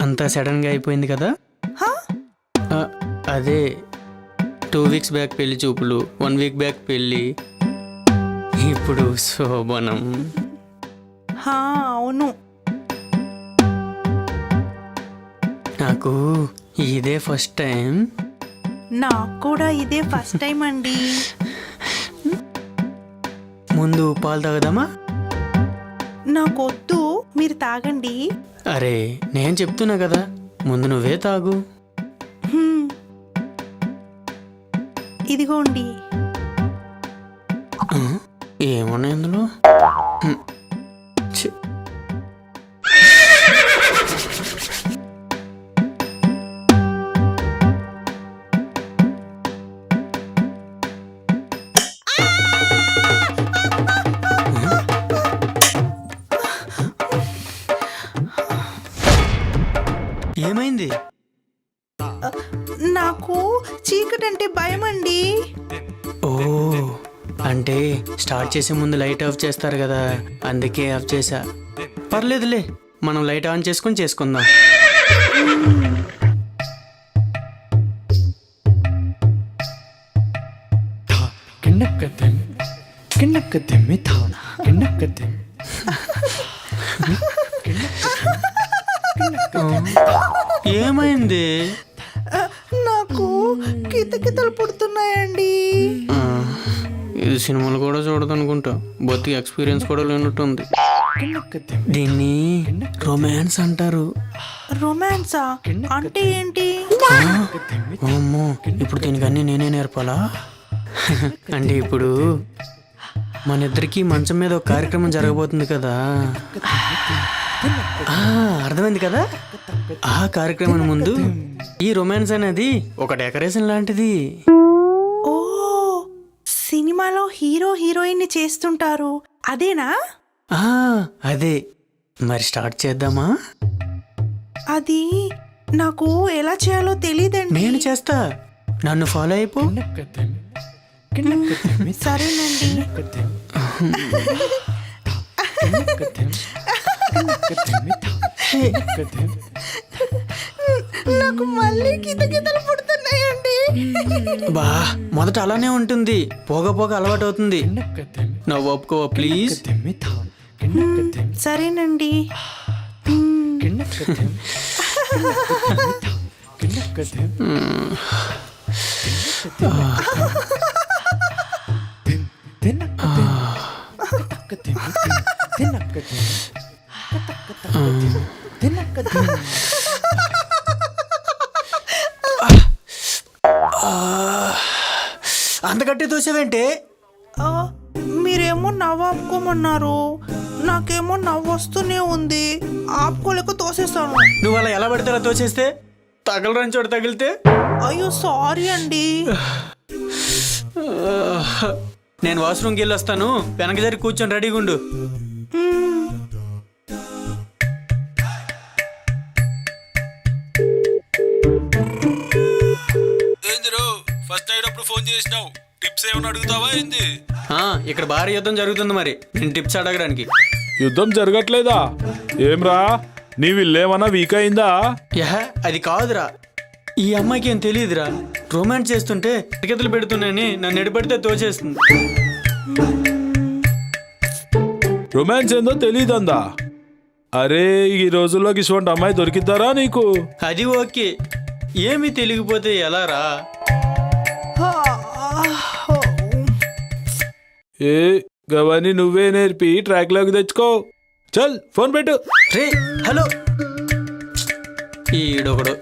అంతా సడన్గా అయిపోయింది కదా. హా? అదే 2 వీక్స్ బ్యాక్ పెళ్లి చూపులు, 1 వీక్ బ్యాక్ పెళ్ళి, ఇప్పుడు శోభనం. హా, అవును. నాకు ఇదే ఫస్ట్ టైం. నాకు కూడా ఇదే ఫస్ట్ టైం అండి. ముందు పాలు తాగదామా? నాకొద్దు, మీరు తాగండి. అరే నేను చెప్తున్నా కదా, ముందు నువ్వే తాగు. హ్మ్. ఇదిగోండి. ఏమున్నాయి అందులో? ఛీ. ఏమైంది? నాకు చీకటి అంటే భయం అండి. ఓ, అంటే స్టార్ట్ చేసే ముందు లైట్ ఆఫ్ చేస్తారు కదా, అందుకే ఆఫ్ చేసా. పర్లేదులే, మనం లైట్ ఆన్ చేసుకొని చేసుకుందాం. ఏమైంది? నాకు కితకితలు పుడుతున్నాయండి. ఇది సినిమాలు కూడా చూడదనుకుంటా, బొత్తికి ఎక్స్పీరియన్స్ కూడా లేనట్టుంది. దీన్ని రొమాన్స్ అంటారు. రొమాన్సా అంటే ఏంటి? అమ్మో, ఇప్పుడు దీనికి అన్నీ నేనే నేర్పాలా? అంటే ఇప్పుడు మన ఇద్దరికి మంచం మీద ఒక కార్యక్రమం జరగబోతుంది కదా. అర్థమైంది కదా. ఆ కార్యక్రమం ముందు ఈ రొమాన్స్ అనేది ఒక డెకరేషన్ లాంటిది. ఓ, సినిమాలో హీరో హీరోయిన్ ని చేస్తుంటారు, అదేనా? అదే. మరి స్టార్ట్ చేద్దామా? అది నాకు ఎలా చేయాలో తెలియదండి. నేను చేస్తా, నన్ను ఫాలో అయిపో. సరేనండి. నాకు మళ్ళీ కితకితలు పుడుతున్నాయండి. బా, మొదట అలానే ఉంటుంది, పోగ పోగ అలవాటు అవుతుంది. నువ్వు ఒప్పుకోవా ప్లీజ్? సరేనండి. అంత గట్టి దోసేవేంటే? మీరేమో నవ్వు ఆపుకోమన్నారు, నాకేమో నవ్వు వస్తూనే ఉంది, ఆపుకోలేక తోసేస్తాను. నువ్వు అలా ఎలా పడితే అలా తోచేస్తే తగలరాని చోట తగిలితే? అయ్యో సారీ అండి. నేను వాష్రూమ్కి వెళ్ళి వస్తాను, వెనక జరి కూర్చొని రెడీగా ఉండు. ఫస్ట్ అయ్యేటప్పుడు ఫోన్ చేసినావు, టిప్స్ ఏమైనా అడుగుతావా ఏంది? ఇక్కడ భారీ యుద్ధం జరుగుతుంది, మరి నేను టిప్స్ అడగడానికి. యుద్ధం జరగట్లేదా? ఏమ్రా, నీ విల్లేమన్నా వీక్ అయిందా? అది కాదురా, ఈ అమ్మాయికి ఏం తెలియదురా, రొమాన్స్ చేస్తుంటే టికెట్లు పెడుతున్నాయని నన్ను ఎడబడితే తోచేస్తుంది. రొమాన్స్ ఏందో తెలియదందా? అరే, ఈ రోజుల్లోకి ఇటువంటి అమ్మాయి దొరికిద్దారా నీకు? అది ఓకే, ఏమీ తెలియకపోతే ఎలా రా? ఏ గవని నువ్వే నేర్పి ట్రాక్ లోకి తెచ్చుకో. చల్ ఫోన్ పెట్టు. రే హలో, ఈడొకడు